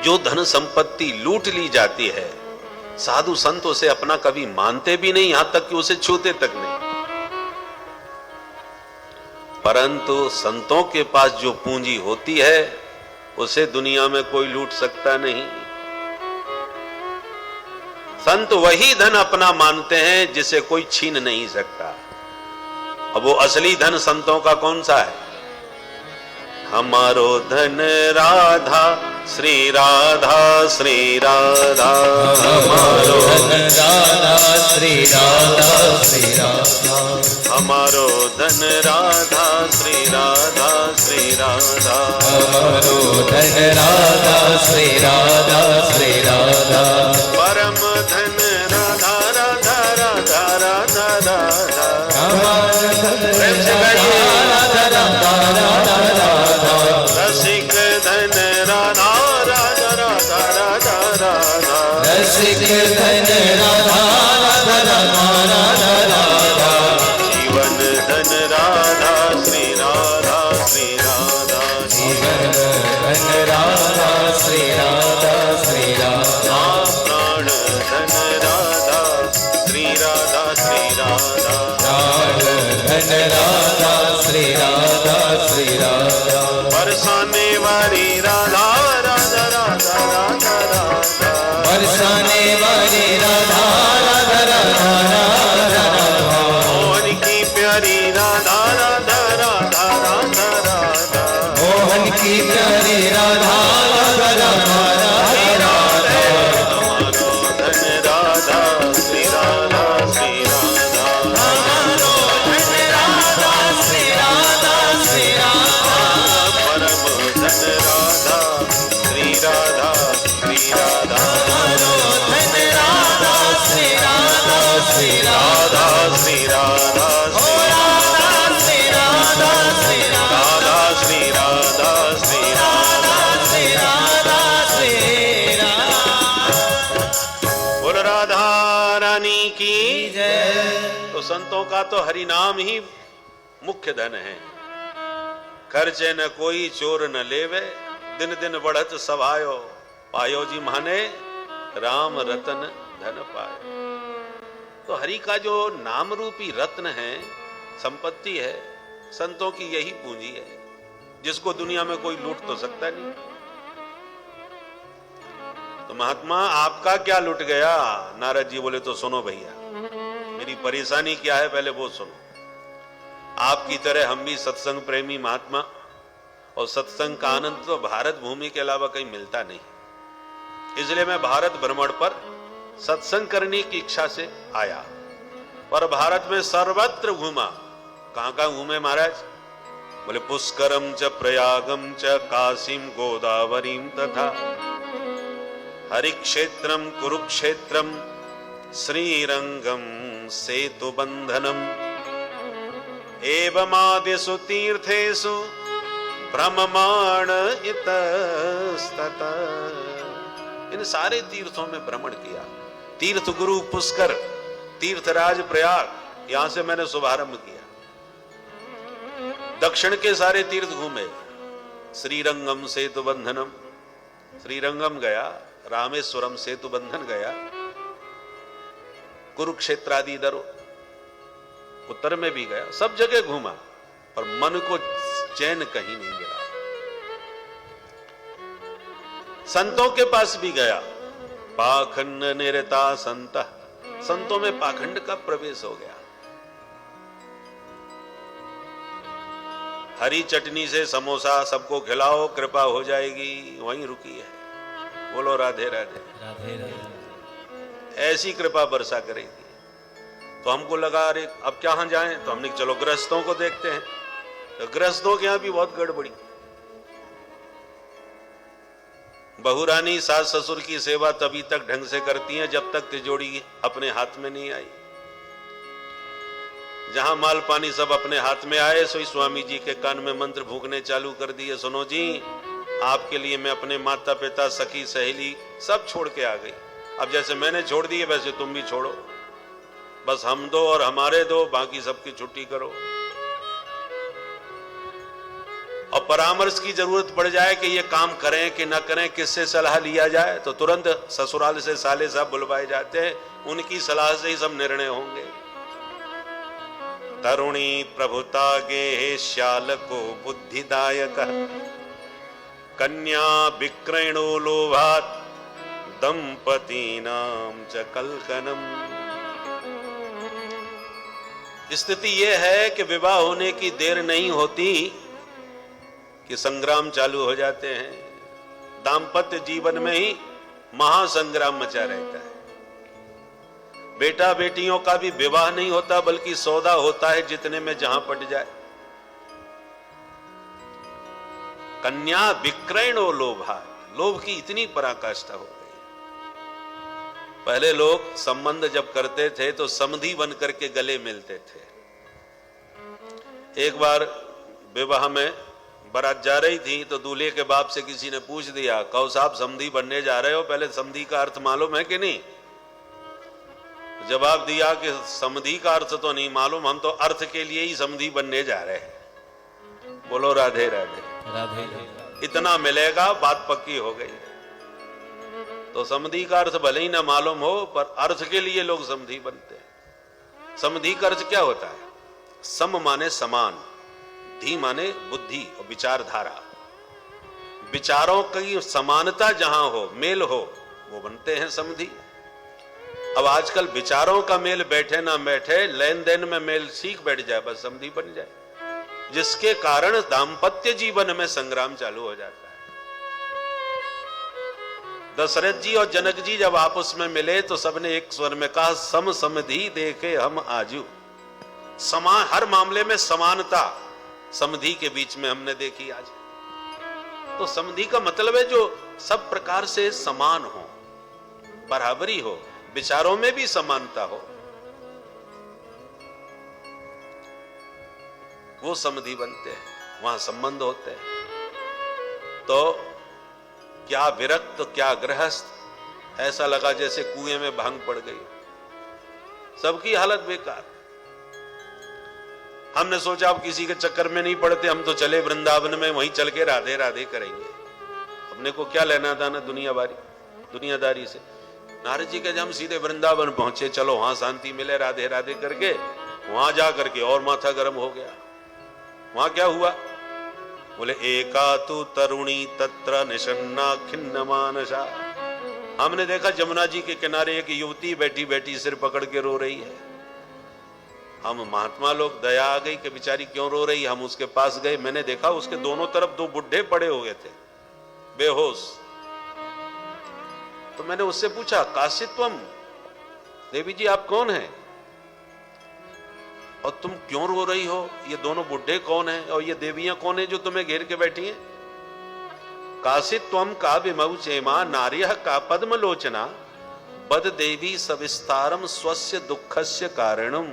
जो धन संपत्ति लूट ली जाती है, साधु संत उसे अपना कभी मानते भी नहीं, यहां तक कि उसे छूते तक नहीं। परंतु संतों के पास जो पूंजी होती है उसे दुनिया में कोई लूट सकता नहीं। संत वही धन अपना मानते हैं जिसे कोई छीन नहीं सकता। अब वो असली धन संतों का कौन सा है? हमारो धन राधा श्री राधा श्री राधा, हमारो धन राधा श्री राधा श्री राधा, हमारो धन राधा श्री राधा श्री राधा, हमारो धन राधा श्री राधा श्री राधा, परम धन राधा राधा राधा राधा राधा, हमारा धन राधा राधा राधा राधा, रसिक धन राधा राधा राधा राधा राधा, रसिक धन राधा राधा राधा राधा राधा, जीवन धन राधा श्री राधा श्री राधा, जीवन धन राधा श्री राधा श्री राधा, प्राण धन राधा श्री राधा श्री राधा, प्राण धन राधा श्री राधा श्री राधा, बरसाने वाली राधा राधा राधा राधा राधा, बरसाने वाली राधा राधा राधा राधा राधा, मोहन की प्यारी राधा राधा राधा राधा राधा, मोहन की प्यारी राधा राधा राधा राधा राधा, हमारो धन राधा श्री राधा श्री राधा, हमारो धन राधा श्री राधा श्री राधा, परम धन राधा श्री राधा श्री राधा, हमारो धन राधा श्री राधा श्री राधा, राधा श्री राधा ओ राधा श्री राधा श्री राधा, राधा श्री राधा श्री राधा, राधा श्री राधा श्री राधा। बोल राधा रानी की। जय। तो संतों का तो हरि नाम ही मुख्य धन है। खर्चे न कोई चोर न लेवे, दिन दिन बढ़त सभायो, पायो जी माने राम रतन धन पाए। तो हरि का जो नाम रूपी रत्न है, संपत्ति है, संतों की यही पूंजी है, जिसको दुनिया में कोई लूट तो सकता नहीं। तो महात्मा आपका क्या लुट गया? नारद जी बोले तो सुनो भैया, मेरी परेशानी क्या है पहले वो सुनो। आपकी तरह हम भी सत्संग प्रेमी महात्मा, और सत्संग का आनंद तो भारत भूमि के अलावा कहीं मिलता नहीं। इसलिए मैं भारत भ्रमण पर सत्संग करने की इच्छा से आया, और भारत में सर्वत्र घूमा। कहां कहां घूमे महाराज? बोले पुष्करम च प्रयागम च काशीम गोदावरीम तथा हरिक्षेत्रम कुरुक्षेत्रम श्रीरंगम सेतु बंधनम एवमादिषु तीर्थेषु भ्रममाण इतस्ततः। इन सारे तीर्थों में भ्रमण किया। तीर्थ गुरु पुष्कर, तीर्थराज प्रयाग, यहां से मैंने शुभारंभ किया। दक्षिण के सारे तीर्थ घूमे। श्रीरंगम सेतु बंधनम, श्रीरंगम गया, रामेश्वरम सेतु बंधन गया, कुरुक्षेत्र आदि इधर उत्तर में भी गया, सब जगह घूमा, पर मन को चैन कहीं नहीं मिला। संतों के पास भी गया। पाखंड निरता संत, संतों में पाखंड का प्रवेश हो गया। हरी चटनी से समोसा सबको खिलाओ, कृपा हो जाएगी, वहीं रुकी है। बोलो राधे राधे। राधे राधे। ऐसी कृपा बरसा करेगी। तो हमको लगा अरे अब कहां जाएं? तो हमने चलो गृहस्थों को देखते हैं। तो गृहस्थों के यहां भी बहुत गड़बड़ी। बहुरानी सास ससुर की सेवा तभी तक ढंग से करती हैं जब तक तिजोरी अपने हाथ में नहीं आई। जहां माल पानी सब अपने हाथ में आए, सोई स्वामी जी के कान में मंत्र फूंकने चालू कर दिए। सुनो जी, आपके लिए मैं अपने माता पिता, सखी सहेली सब छोड़ के आ गई। अब जैसे मैंने छोड़ दिए वैसे तुम भी छोड़ो, बस हम दो और हमारे दो, बाकी सबकी छुट्टी करो। और परामर्श की जरूरत पड़ जाए कि ये काम करें कि ना करें, किससे सलाह लिया जाए, तो तुरंत ससुराल से साले साहब बुलवाए जाते हैं, उनकी सलाह से ही सब निर्णय होंगे। तरुणी प्रभुता गे श्याल को बुद्धिदायक, कन्या विक्रयणो लोभात दंपतीनाम च कलकनम। स्थिति यह है कि विवाह होने की देर नहीं होती कि संग्राम चालू हो जाते हैं। दाम्पत्य जीवन में ही महासंग्राम मचा रहता है। बेटा बेटियों का भी विवाह नहीं होता, बल्कि सौदा होता है जितने में जहां पट जाए। कन्या विक्रयणो लोभा, लोभ की इतनी पराकाष्ठा हो गई। पहले लोग संबंध जब करते थे तो समधी बन करके गले मिलते थे। एक बार विवाह में बारात जा रही थी तो दूल्हे के बाप से किसी ने पूछ दिया, कहो साहब समधी बनने जा रहे हो, पहले समधी का अर्थ मालूम है कि नहीं? जवाब दिया कि समधी का अर्थ तो नहीं मालूम, हम तो अर्थ के लिए ही समधी बनने जा रहे हैं। बोलो राधे राधे। राधे राधे। इतना मिलेगा, बात पक्की हो गई। तो समधी का अर्थ भले ही ना मालूम हो, पर अर्थ के लिए लोग समधी बनते हैं। समधी का अर्थ क्या होता है? सम माने समान, धी माने बुद्धि और विचारधारा। विचारों की समानता जहां हो, मेल हो, वो बनते हैं समधी। अब आजकल विचारों का मेल बैठे ना बैठे, लेन देन में मेल सीख बैठ जाए, बस समधी बन जाए, जिसके कारण दाम्पत्य जीवन में संग्राम चालू हो जाता है। दशरथ जी और जनक जी जब आपस में मिले तो सबने एक स्वर में कहा, सम समधी देखे हम आजू। समान, हर मामले में समानता समधी के बीच में हमने देखी आज। तो समधी का मतलब है जो सब प्रकार से समान हो, बराबरी हो, विचारों में भी समानता हो, वो समधी बनते हैं, वहां संबंध होते हैं। तो क्या विरक्त, क्या गृहस्थ, ऐसा लगा जैसे कुएं में भांग पड़ गई, सबकी हालत बेकार। हमने सोचा अब किसी के चक्कर में नहीं पड़ते, हम तो चले वृंदावन में, वहीं चल के राधे राधे करेंगे। अपने को क्या लेना था ना दुनियादारी से। नारद जी के जब हम सीधे वृंदावन पहुंचे, चलो वहां शांति मिले राधे राधे करके, वहां जा करके और माथा गर्म हो गया। वहां क्या हुआ? बोले एका तु तरुणी तत्र निशन्ना खिन्न मानसा। हमने देखा जमुना जी के किनारे एक युवती बैठी बैठी सिर पकड़ के रो रही है। हम महात्मा लोग, दया आ गई कि बेचारी क्यों रो रही। हम उसके पास गए, मैंने देखा उसके दोनों तरफ दो बुढ़े पड़े हुए थे बेहोश। तो मैंने उससे पूछा, काशित्वम, देवी जी आप कौन हैं और तुम क्यों रो रही हो? ये दोनों बुढ़े कौन हैं और ये देवियां कौन हैं जो तुम्हें घेर के बैठी हैं? काशित्वम का विमौ चेमा नार्यः का पद्मलोचना बद देवी सविस्तारम स्वस्य दुखस्य कारणम।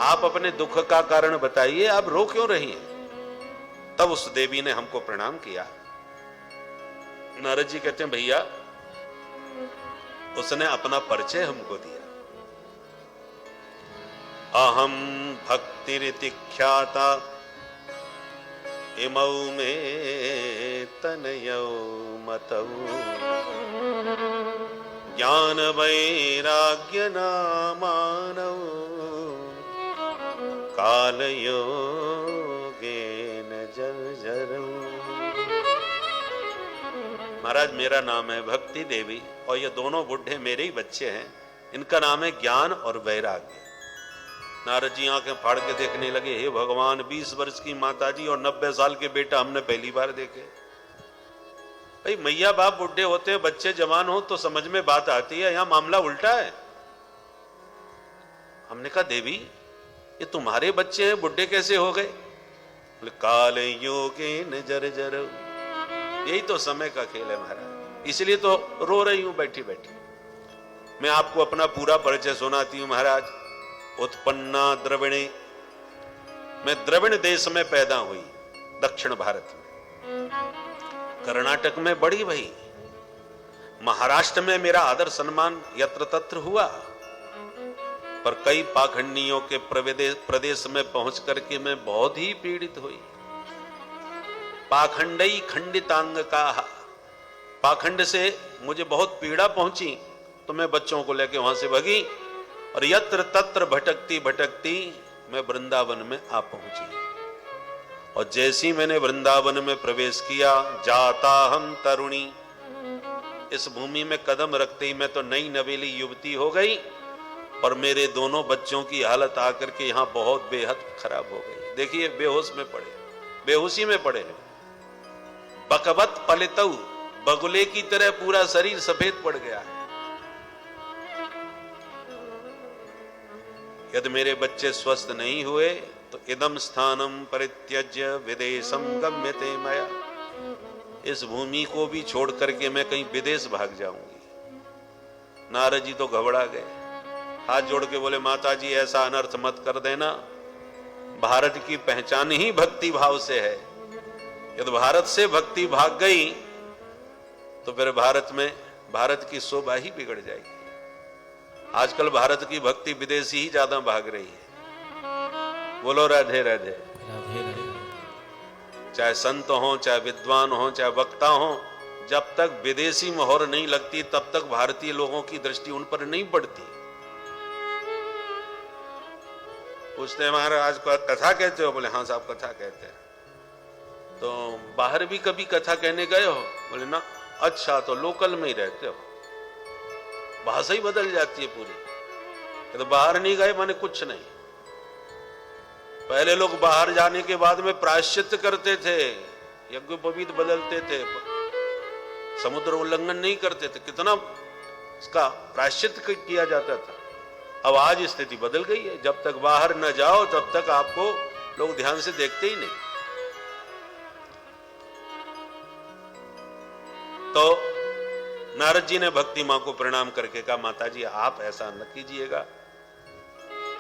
आप अपने दुख का कारण बताइए, आप रो क्यों रही हैं? तब उस देवी ने हमको प्रणाम किया। नारद जी कहते हैं, भैया उसने अपना परिचय हमको दिया। अहम भक्तिरिति ख्याता इमौ में तनयौ मतौ ज्ञान वैराग्य नामानौ काल योगेन जर्जरौ। महाराज मेरा नाम है भक्ति देवी और ये दोनों बुढ़े मेरे ही बच्चे हैं। इनका नाम है ज्ञान और वैराग्य। नारद जी आंखें फाड़ के देखने लगे, हे भगवान, 20 वर्ष की माताजी और 90 साल के बेटा हमने पहली बार देखे। भाई मैया बाप बुढ़े होते हैं, बच्चे जवान हो तो समझ में बात आती है, यहां मामला उल्टा है। हमने कहा देवी ये तुम्हारे बच्चे हैं, बुढ़े कैसे हो गए? बोले काल योगेन जर्जरौ। यही तो समय का खेल है महाराज, इसलिए तो रो रही हूं बैठी बैठी। मैं आपको अपना पूरा परिचय सुनाती हूं महाराज। उत्पन्ना द्रविणे, मैं द्रविण देश में पैदा हुई, दक्षिण भारत में। कर्नाटक में बड़ी भई, महाराष्ट्र में मेरा आदर सम्मान यत्र तत्र हुआ, पर कई पाखंडियों के प्रदेश में पहुंच करके मैं बहुत ही पीड़ित हुई। पाखंडई खंडितांग का, पाखंड से मुझे बहुत पीड़ा पहुंची, तो मैं बच्चों को लेकर वहां से भगी और यत्र तत्र भटकती भटकती मैं वृंदावन में आ पहुंची। और जैसी मैंने वृंदावन में प्रवेश किया, जाता हम तरुणी, इस भूमि में कदम रखते ही मैं तो नई नवेली युवती हो गई, और मेरे दोनों बच्चों की हालत आकर के यहां बहुत बेहद खराब हो गई। देखिए, बेहोश में पड़े, बेहोशी में पड़े हैं। बकवत पलितऊ, बगुले की तरह पूरा शरीर सफेद पड़ गया है। यदि मेरे बच्चे स्वस्थ नहीं हुए तो इदम स्थानम परित्यज्य विदेशम गम्यते मया, इस भूमि को भी छोड़ करके मैं कहीं विदेश भाग जाऊंगी। नारद जी तो घबरा गए, हाथ जोड़ के बोले, माता जी ऐसा अनर्थ मत कर देना, भारत की पहचान ही भक्ति भाव से है। यदि भारत से भक्ति भाग गई तो फिर भारत की शोभा ही बिगड़ जाएगी। आजकल भारत की भक्ति विदेशी ही ज्यादा भाग रही है। बोलो राधे राधे। चाहे संत हो, चाहे विद्वान हो, चाहे वक्ता हो, जब तक विदेशी मोहर नहीं लगती तब तक भारतीय लोगों की दृष्टि उन पर नहीं पड़ती। पूछते महाराज कथा कहते हो? बोले हाँ साहब कथा कहते हैं। तो बाहर भी कभी कथा कहने गए हो? बोले ना। अच्छा, तो लोकल में ही रहते हो? भाषा ही बदल जाती है पूरी। तो बाहर नहीं गए माने कुछ नहीं। पहले लोग बाहर जाने के बाद में प्रायश्चित करते थे, यज्ञोपवीत बदलते थे, समुद्र उल्लंघन नहीं करते थे, कितना इसका प्रायश्चित किया जाता था। अब आज स्थिति बदल गई है, जब तक बाहर न जाओ तब तक आपको लोग ध्यान से देखते ही नहीं। तो नारद जी ने भक्ति मां को प्रणाम करके कहा, माता जी आप ऐसा न कीजिएगा।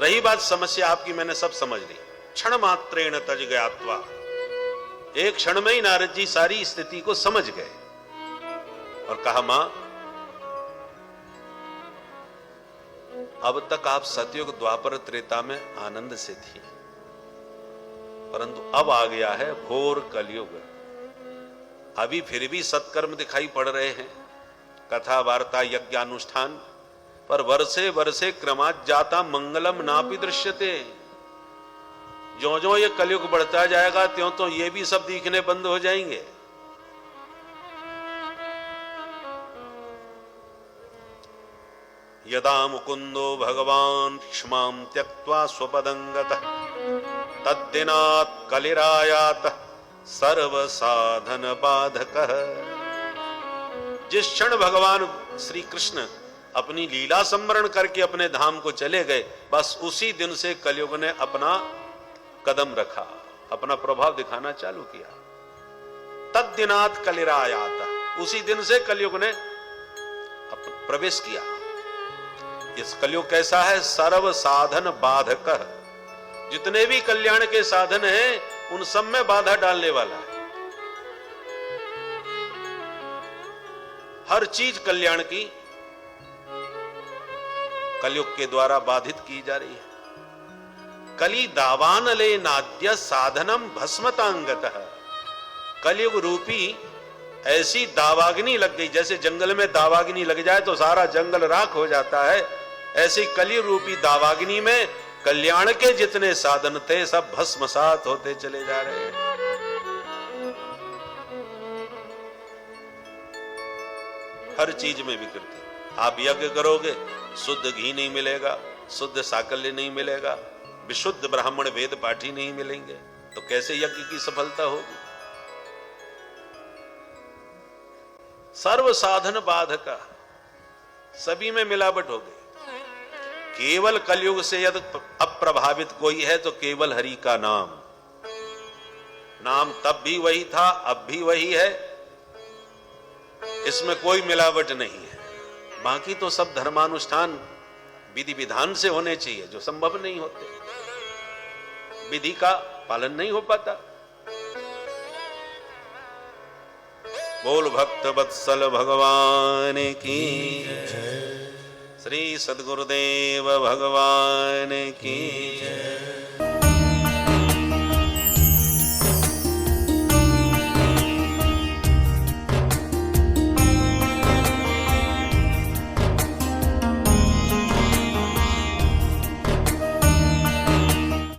रही बात समस्या आपकी, मैंने सब समझ ली। क्षण मात्रेण तज ज्ञात्वा, एक क्षण में ही नारद जी सारी स्थिति को समझ गए और कहा, मां अब तक आप सतयुग द्वापर त्रेता में आनंद से थी, परंतु अब आ गया है घोर कलयुग। अभी फिर भी सत्कर्म दिखाई पड़ रहे हैं, कथा वार्ता यज्ञानुष्ठान, पर वर्षे वर्षे क्रमात् जाता मंगलम नापि दृश्यते। जो जो ये कलयुग बढ़ता जाएगा त्यों तो ये भी सब दिखने बंद हो जाएंगे। यदा मुकुंदो भगवान क्षमां त्यक्त्वा स्वपदं गतः तद्दिनात् कलिरायात सर्व साधन बाधकः। जिस क्षण भगवान श्री कृष्ण अपनी लीला स्मरण करके अपने धाम को चले गए, बस उसी दिन से कलयुग ने अपना कदम रखा, अपना प्रभाव दिखाना चालू किया। तद्दिनात् कलिरायात, उसी दिन से कलयुग ने प्रवेश किया। इस कलयुग कैसा है? सर्व साधन बाधक, जितने भी कल्याण के साधन हैं उन सब में बाधा डालने वाला है। हर चीज कल्याण की कलयुग के द्वारा बाधित की जा रही है। कली दावान ले नाद्य साधनम भस्मतांगतः, कलयुग रूपी ऐसी दावाग्नि लग गई, जैसे जंगल में दावाग्नि लग जाए तो सारा जंगल राख हो जाता है, ऐसी कलयुग रूपी दावाग्नि में कल्याण के जितने साधन थे सब भस्मसात होते चले जा रहे हैं। हर चीज में विकृति। आप यज्ञ करोगे, शुद्ध घी नहीं मिलेगा, शुद्ध साकल्य नहीं मिलेगा, विशुद्ध ब्राह्मण वेद पाठी नहीं मिलेंगे, तो कैसे यज्ञ की सफलता होगी? सर्व साधन बाधक, सभी में मिलावट हो गई। केवल कलयुग से यदि अप्रभावित कोई है तो केवल हरि का नाम। नाम तब भी वही था, अब भी वही है, इसमें कोई मिलावट नहीं है। बाकी तो सब धर्मानुष्ठान विधि विधान से होने चाहिए, जो संभव नहीं होते, विधि का पालन नहीं हो पाता। बोल भक्त वत्सल भगवान की, श्री सद्गुरुदेव भगवान की।